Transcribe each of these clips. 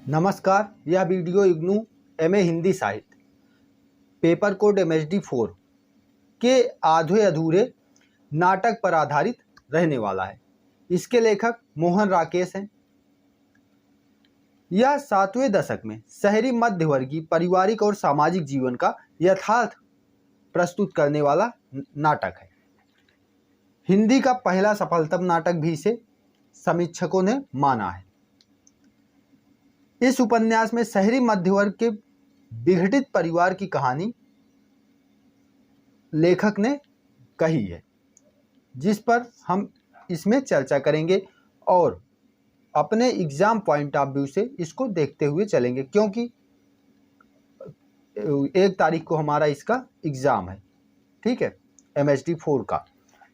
नमस्कार, यह video IGNOU MA Hindi साहित्य पेपर कोड MHD4 के आधे अधूरे नाटक पर आधारित रहने वाला है। इसके लेखक मोहन राकेश हैं। यह 7वें दशक में शहरी मध्यवर्गीय पारिवारिक और सामाजिक जीवन का यथार्थ प्रस्तुत करने वाला नाटक है। हिंदी का पहला सफलतम नाटक भी इसे समीक्षकों ने माना है। इस उपन्यास में शहरी मध्यवर्ग के विघटित परिवार की कहानी लेखक ने कही है, जिस पर हम इसमें चर्चा करेंगे और अपने एग्जाम पॉइंट ऑफ व्यू से इसको देखते हुए चलेंगे, क्योंकि 1 तारीख को हमारा इसका एग्ज़ाम है। ठीक है, MHD4 का।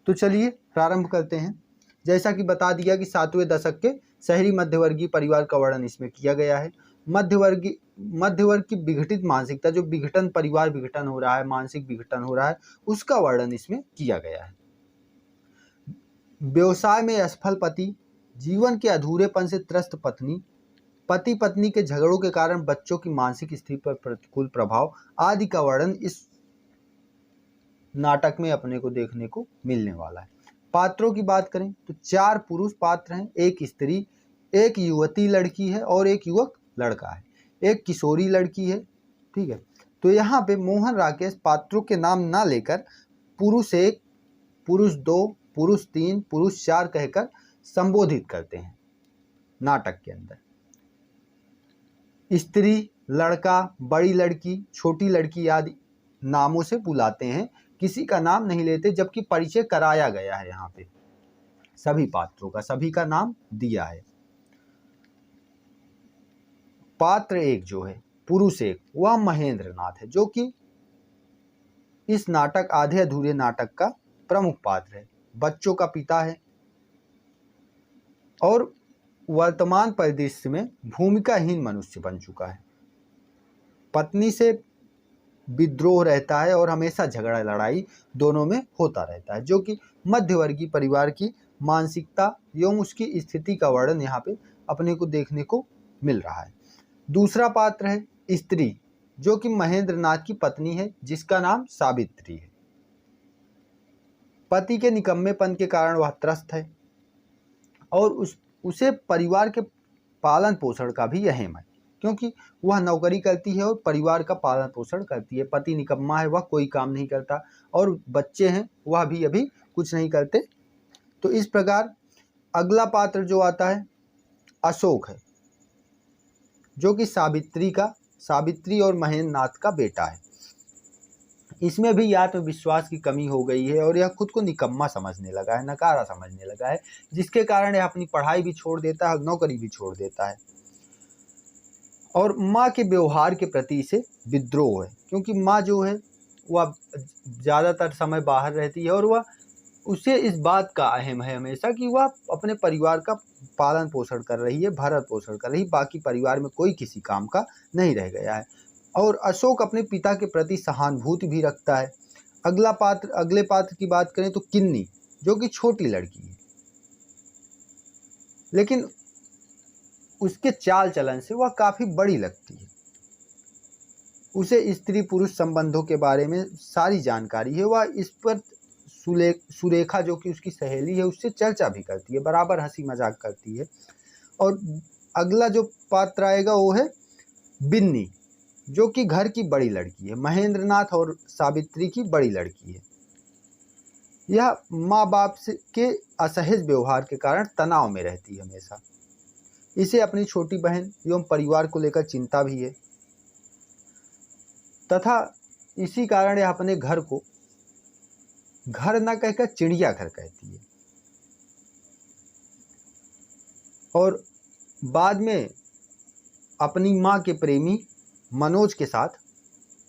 तो चलिए प्रारंभ करते हैं। जैसा कि बता दिया कि 7वें दशक के शहरी मध्यवर्गीय परिवार का वर्णन इसमें किया गया है। मध्यवर्ग की विघटित मानसिकता, जो विघटन परिवार विघटन हो रहा है, मानसिक विघटन हो रहा है, उसका वर्णन इसमें किया गया है। व्यवसाय में असफल पति, जीवन के अधूरेपन से त्रस्त पत्नी, पति पत्नी के झगड़ों के कारण बच्चों की मानसिक स्थिति पर प्रतिकूल प्रभाव आदि का वर्णन इस नाटक में अपने को देखने को मिलने वाला है। पात्रों की बात करें तो 4 पुरुष पात्र हैं, 1 स्त्री, 1 युवती लड़की है और 1 युवक लड़का है, 1 किशोरी लड़की है। ठीक है, तो यहाँ पे मोहन राकेश पात्रों के नाम ना लेकर पुरुष 1, पुरुष 2, पुरुष 3, पुरुष 4 कहकर संबोधित करते हैं नाटक के अंदर। स्त्री, लड़का, बड़ी लड़की, छोटी लड़की आदि नामों से बुलाते हैं, किसी का नाम नहीं लेते, जबकि परिचय कराया गया है। यहाँ पे सभी पात्रों का, सभी का नाम दिया है। पात्र 1 जो है, पुरुष 1, वह महेंद्र नाथ है, जो कि इस नाटक आधे अधूरे नाटक का प्रमुख पात्र है। बच्चों का पिता है और वर्तमान परिदृश्य में भूमिकाहीन मनुष्य बन चुका है। पत्नी से विद्रोह रहता है और हमेशा झगड़ा लड़ाई दोनों में होता रहता है, जो कि मध्यवर्गीय परिवार की मानसिकता एवं उसकी स्थिति का वर्णन यहाँ पे अपने को देखने को मिल रहा है। दूसरा पात्र है स्त्री, जो कि महेंद्र नाथ की पत्नी है, जिसका नाम सावित्री है। पति के निकम्मेपन के कारण वह त्रस्त है और उसे परिवार के पालन पोषण का भी अहम है, क्योंकि वह नौकरी करती है और परिवार का पालन पोषण करती है। पति निकम्मा है, वह कोई काम नहीं करता, और बच्चे हैं, वह भी अभी कुछ नहीं करते। तो इस प्रकार अगला पात्र जो आता है अशोक है, जो कि सावित्री और महेंद्र नाथ का बेटा है। इसमें भी आत्मविश्वास की कमी हो गई है और यह खुद को निकम्मा समझने लगा है, नकारा समझने लगा है, जिसके कारण यह अपनी पढ़ाई भी छोड़ देता है, नौकरी भी छोड़ देता है। और माँ के व्यवहार के प्रति इसे विद्रोह है, क्योंकि माँ जो है वह ज़्यादातर समय बाहर रहती है और वह उसे इस बात का अहम है हमेशा कि वह अपने परिवार का पालन पोषण कर रही है, भरण पोषण कर रही है, बाकी परिवार में कोई किसी काम का नहीं रह गया है। और अशोक अपने पिता के प्रति सहानुभूति भी रखता है। अगले पात्र की बात करें तो किन्नी, जो कि छोटी लड़की है, लेकिन उसके चाल चलन से वह काफ़ी बड़ी लगती है। उसे स्त्री पुरुष संबंधों के बारे में सारी जानकारी है। वह इस पर सुरेखा, जो कि उसकी सहेली है, उससे चर्चा भी करती है, बराबर हंसी मजाक करती है। और अगला जो पात्र आएगा वो है बिन्नी, जो कि घर की बड़ी लड़की है, महेंद्र नाथ और सावित्री की बड़ी लड़की है। यह माँ बाप के असहज व्यवहार के कारण तनाव में रहती है हमेशा। इसे अपनी छोटी बहन एवं परिवार को लेकर चिंता भी है, तथा इसी कारण यह अपने घर को घर न कहकर चिड़ियाघर कहती है। और बाद में अपनी माँ के प्रेमी मनोज के साथ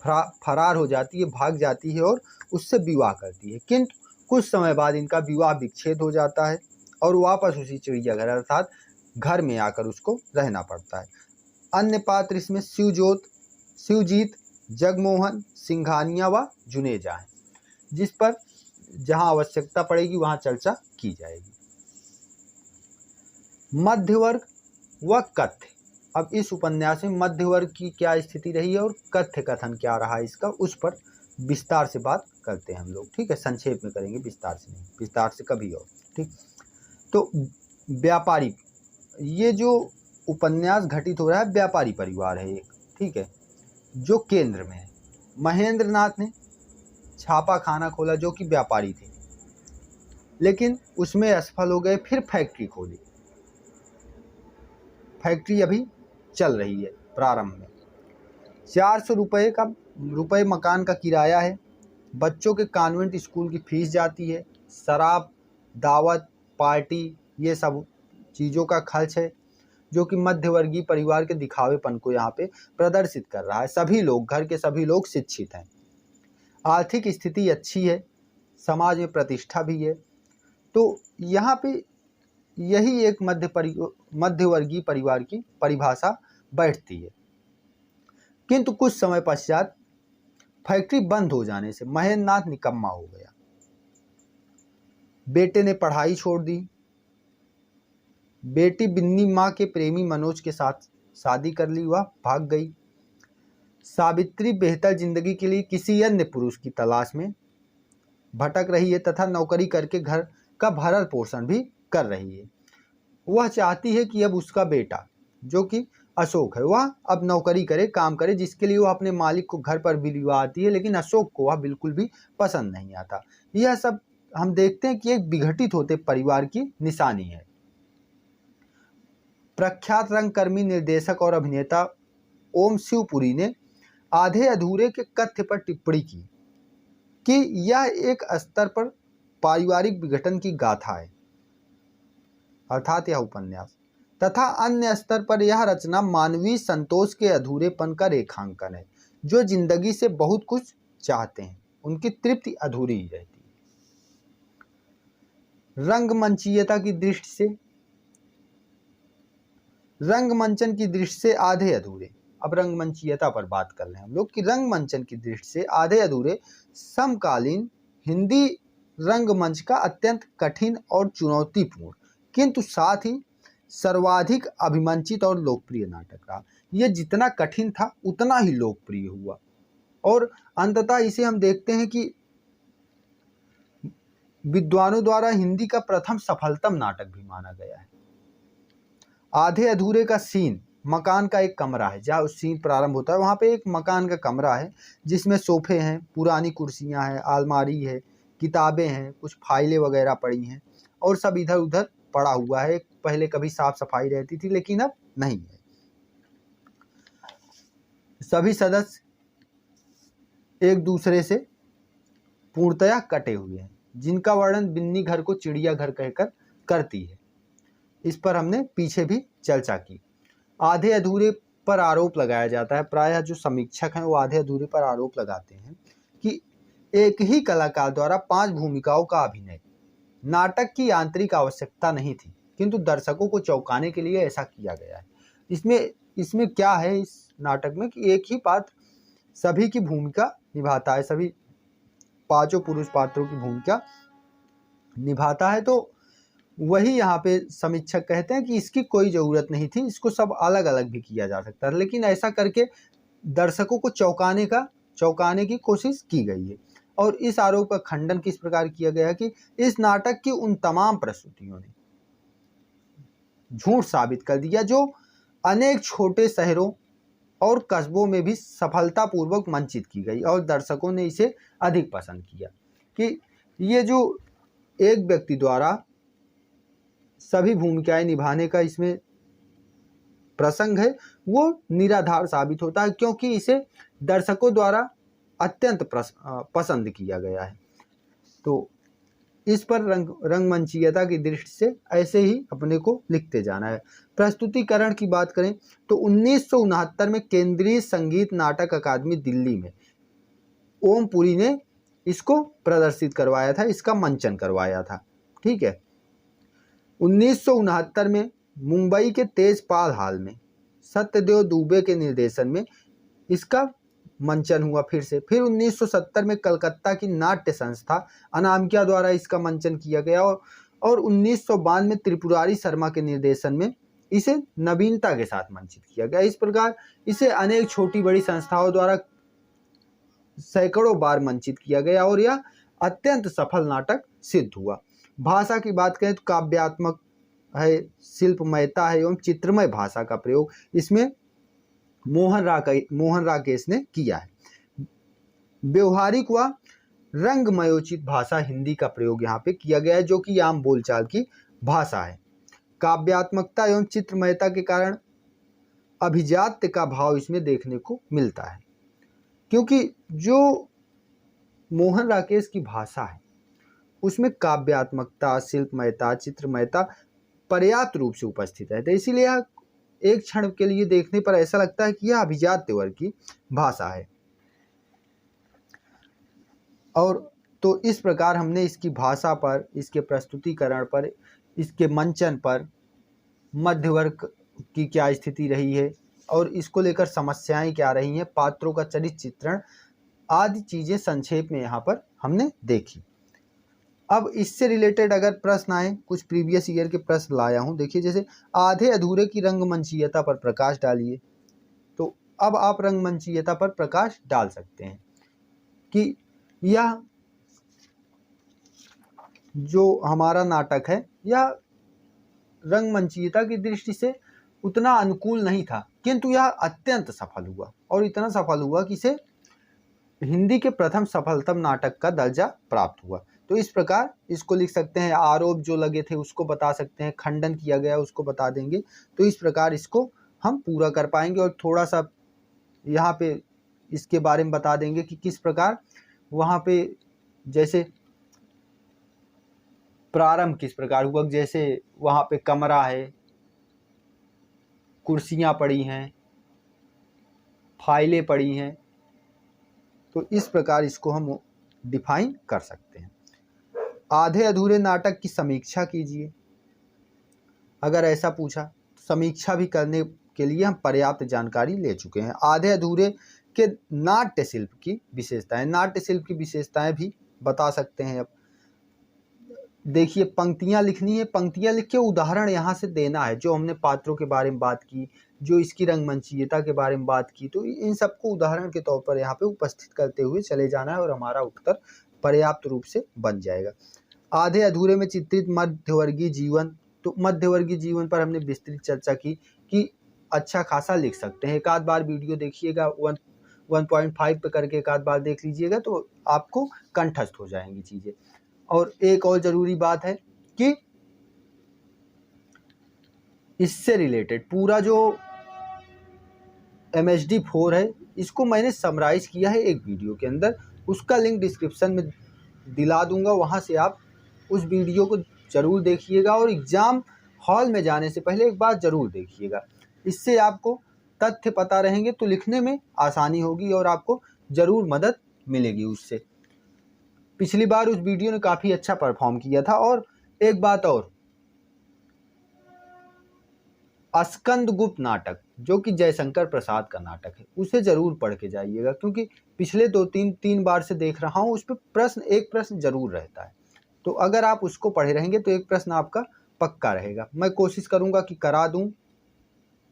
फरार हो जाती है, भाग जाती है और उससे विवाह करती है। किंतु कुछ समय बाद इनका विवाह विच्छेद हो जाता है और वापस उसी चिड़ियाघर अर्थात घर में आकर उसको रहना पड़ता है। अन्य पात्र इसमें शिवजीत, जगमोहन, सिंघानिया व जुनेजा हैं, जिस पर जहां आवश्यकता पड़ेगी वहां चर्चा की जाएगी। मध्यवर्ग व कथ्य अब इस उपन्यास में मध्य वर्ग की क्या स्थिति रही है और कथ्य कथन क्या रहा है इसका, उस पर विस्तार से बात करते हैं हम लोग। ठीक है, संक्षेप में करेंगे, विस्तार से नहीं, विस्तार से कभी और। ठीक, तो व्यापारी, ये जो उपन्यास घटित हो रहा है व्यापारी परिवार है एक, ठीक है, जो केंद्र में है। महेंद्र नाथ ने छापा खाना खोला जो कि व्यापारी थे, लेकिन उसमें असफल हो गए। फिर फैक्ट्री खोली, फैक्ट्री अभी चल रही है प्रारंभ में। 400 रुपये मकान का किराया है। बच्चों के कॉन्वेंट स्कूल की फीस जाती है। शराब, दावत, पार्टी, ये सब चीज़ों का खर्च है, जो कि मध्यवर्गीय परिवार के दिखावेपन को यहाँ पे प्रदर्शित कर रहा है। सभी लोग, घर के सभी लोग शिक्षित हैं, आर्थिक स्थिति अच्छी है, समाज में प्रतिष्ठा भी है। तो यहाँ पे यही एक मध्यवर्गीय परिवार की परिभाषा बैठती है। किंतु कुछ समय पश्चात फैक्ट्री बंद हो जाने से महेंद्र नाथ निकम्मा हो गया। बेटे ने पढ़ाई छोड़ दी। बेटी बिन्नी माँ के प्रेमी मनोज के साथ शादी कर ली, वह भाग गई। सावित्री बेहतर जिंदगी के लिए किसी अन्य पुरुष की तलाश में भटक रही है तथा नौकरी करके घर का भरण पोषण भी कर रही है। वह चाहती है कि अब उसका बेटा, जो कि अशोक है, वह अब नौकरी करे, काम करे, जिसके लिए वह अपने मालिक को घर पर भी लिवा आती है, लेकिन अशोक को वह बिल्कुल भी पसंद नहीं आता। यह सब हम देखते हैं कि एक विघटित होते परिवार की निशानी है। प्रख्यात रंगकर्मी, निर्देशक और अभिनेता ओम शिवपुरी ने आधे अधूरे के कथ्य पर टिप्पणी की कि यह एक स्तर पर पारिवारिक विघटन की गाथा है, अर्थात यह उपन्यास, तथा अन्य स्तर पर यह रचना मानवीय संतोष के अधूरेपन का रेखांकन है। जो जिंदगी से बहुत कुछ चाहते हैं, उनकी तृप्ति अधूरी ही रहती है। रंगमंचीयता की दृष्टि से, रंगमंचन की दृष्टि से आधे अधूरे, अब रंगमंचीयता पर बात कर रहे हैं हम लोग कि रंगमंचन की दृष्टि से आधे अधूरे समकालीन हिंदी रंगमंच का अत्यंत कठिन और चुनौतीपूर्ण, किंतु साथ ही सर्वाधिक अभिमंचित और लोकप्रिय नाटक रहा। यह जितना कठिन था उतना ही लोकप्रिय हुआ, और अंततः इसे हम देखते हैं कि विद्वानों द्वारा हिंदी का प्रथम सफलतम नाटक भी माना गया है। आधे अधूरे का सीन मकान का एक कमरा है, जहाँ उस सीन प्रारंभ होता है वहाँ पे एक मकान का कमरा है जिसमें सोफे हैं, पुरानी कुर्सियाँ हैं, अलमारी है, किताबें हैं, कुछ फाइलें वगैरह पड़ी हैं और सब इधर उधर पड़ा हुआ है। पहले कभी साफ सफाई रहती थी लेकिन अब नहीं है। सभी सदस्य एक दूसरे से पूर्णतया कटे हुए हैं, जिनका वर्णन बिन्नी घर को चिड़ियाघर कहकर करती है। इस पर हमने पीछे भी चर्चा की। आधे अधूरे पर आरोप लगाया जाता है, प्रायः जो समीक्षक हैं वो आधे अधूरे पर आरोप लगाते हैं कि एक ही कलाकार द्वारा 5 भूमिकाओं का अभिनय नाटक की आंतरिक आवश्यकता नहीं थी, किंतु दर्शकों को चौंकाने के लिए ऐसा किया गया है। इसमें क्या है इस नाटक में कि एक ही पात्र सभी की भूमिका निभाता है, सभी 5 पुरुष पात्रों की भूमिका निभाता है। तो वही यहाँ पे समीक्षक कहते हैं कि इसकी कोई ज़रूरत नहीं थी, इसको सब अलग अलग भी किया जा सकता है, लेकिन ऐसा करके दर्शकों को चौंकाने की कोशिश की गई है। और इस आरोप का खंडन किस प्रकार किया गया है कि इस नाटक की उन तमाम प्रस्तुतियों ने झूठ साबित कर दिया जो अनेक छोटे शहरों और कस्बों में भी सफलतापूर्वक मंचित की गई, और दर्शकों ने इसे अधिक पसंद किया। कि ये जो एक व्यक्ति द्वारा सभी भूमिकाएं निभाने का इसमें प्रसंग है वो निराधार साबित होता है, क्योंकि इसे दर्शकों द्वारा अत्यंत पसंद किया गया है। तो इस पर रंगमंचीयता की दृष्टि से ऐसे ही अपने को लिखते जाना है। प्रस्तुतिकरण की बात करें तो 1969 में केंद्रीय संगीत नाटक अकादमी दिल्ली में ओम पुरी ने इसको प्रदर्शित करवाया था, इसका मंचन करवाया था। ठीक है, 1969 में मुंबई के तेजपाल हॉल में सत्यदेव दुबे के निर्देशन में इसका मंचन हुआ फिर से। फिर 1970 में कलकत्ता की नाट्य संस्था अनामिका द्वारा इसका मंचन किया गया, और 1992 में त्रिपुरारी शर्मा के निर्देशन में इसे नवीनता के साथ मंचित किया गया। इस प्रकार इसे अनेक छोटी बड़ी संस्थाओं द्वारा सैकड़ों बार मंचित किया गया और यह अत्यंत सफल नाटक सिद्ध हुआ। भाषा की बात करें तो काव्यात्मक है, शिल्पमयता है एवं चित्रमय भाषा का प्रयोग इसमें मोहन राकेश ने किया है। व्यवहारिक व रंगमयोचित भाषा हिंदी का प्रयोग यहाँ पे किया गया है, जो कि आम बोलचाल की भाषा है। काव्यात्मकता एवं चित्रमयता के कारण अभिजात्य का भाव इसमें देखने को मिलता है, क्योंकि जो मोहन राकेश की भाषा है उसमें काव्यात्मकता, शिल्पमयता, चित्रमयता पर्याप्त रूप से उपस्थित है। तो इसीलिए एक क्षण के लिए देखने पर ऐसा लगता है कि यह अभिजात्य वर्ग की भाषा है। और तो इस प्रकार हमने इसकी भाषा पर, इसके प्रस्तुतिकरण पर, इसके मंचन पर मध्य वर्ग की क्या स्थिति रही है और इसको लेकर समस्याएं क्या रही हैं, पात्रों का चरित्र चित्रण आदि चीजें संक्षेप में यहाँ पर हमने देखी। अब इससे रिलेटेड अगर प्रश्न आए, कुछ प्रीवियस ईयर के प्रश्न लाया हूँ। देखिए, जैसे आधे अधूरे की रंगमंचीयता पर प्रकाश डालिए। तो अब आप रंगमंचीयता पर प्रकाश डाल सकते हैं कि यह जो हमारा नाटक है यह रंगमंचीयता की दृष्टि से उतना अनुकूल नहीं था, किंतु यह अत्यंत सफल हुआ और इतना सफल हुआ कि इसे हिंदी के प्रथम सफलतम नाटक का दर्जा प्राप्त हुआ। तो इस प्रकार इसको लिख सकते हैं। आरोप जो लगे थे उसको बता सकते हैं, खंडन किया गया उसको बता देंगे। तो इस प्रकार इसको हम पूरा कर पाएंगे और थोड़ा सा यहाँ पे इसके बारे में बता देंगे कि किस प्रकार वहाँ पे जैसे प्रारंभ किस प्रकार हुआ। जैसे वहाँ पे कमरा है, कुर्सियाँ पड़ी हैं, फाइलें पड़ी हैं। तो इस प्रकार इसको हम डिफाइन कर सकते हैं। आधे अधूरे नाटक की समीक्षा कीजिए। अगर ऐसा पूछा तो समीक्षा भी करने के लिए हम पर्याप्त जानकारी ले चुके हैं। आधे अधूरे के नाट्य शिल्प की विशेषताएं, नाट्य शिल्प की विशेषताएं भी बता सकते हैं। अब देखिए, पंक्तियां लिखनी है, पंक्तियां लिख के उदाहरण यहाँ से देना है। जो हमने पात्रों के बारे में बात की, जो इसकी रंगमंचीयता के बारे में बात की, तो इन सबको उदाहरण के तौर पर यहाँ पे उपस्थित करते हुए चले जाना है और हमारा उत्तर पर्याप्त रूप से बन जाएगा। आधे अधूरे में चित्रित मध्यवर्गीय जीवन, तो मध्यवर्गीय जीवन पर हमने विस्तृत चर्चा की कि अच्छा खासा लिख सकते हैं। एक आध बार वीडियो देखिएगा, 1.5 पे करके एक आध बार देख लीजिएगा तो आपको कंठस्थ हो जाएंगी चीज़ें। और एक और ज़रूरी बात है कि इससे रिलेटेड पूरा जो MHD 4 है इसको मैंने समराइज किया है एक वीडियो के अंदर, उसका लिंक डिस्क्रिप्शन में दिला दूंगा। वहाँ से आप उस वीडियो को ज़रूर देखिएगा और एग्ज़ाम हॉल में जाने से पहले एक बार ज़रूर देखिएगा। इससे आपको तथ्य पता रहेंगे तो लिखने में आसानी होगी और आपको ज़रूर मदद मिलेगी उससे। पिछली बार उस वीडियो ने काफ़ी अच्छा परफॉर्म किया था। और एक बात और, स्कंदगुप्त नाटक जो कि जयशंकर प्रसाद का नाटक है उसे ज़रूर पढ़ के जाइएगा, क्योंकि पिछले तीन बार से देख रहा हूँ उस पर एक प्रश्न ज़रूर रहता है। तो अगर आप उसको पढ़े रहेंगे तो एक प्रश्न आपका पक्का रहेगा। मैं कोशिश करूँगा कि करा दूँ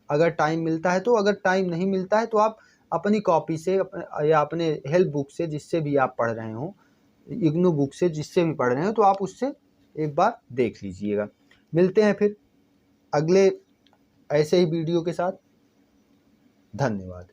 अगर टाइम मिलता है तो। अगर टाइम नहीं मिलता है तो आप अपनी कॉपी से या अपने हेल्प बुक से, जिससे भी आप पढ़ रहे हो, इग्नू बुक से जिससे भी पढ़ रहे हो, तो आप उससे एक बार देख लीजिएगा। मिलते हैं फिर अगले ऐसे ही वीडियो के साथ। धन्यवाद।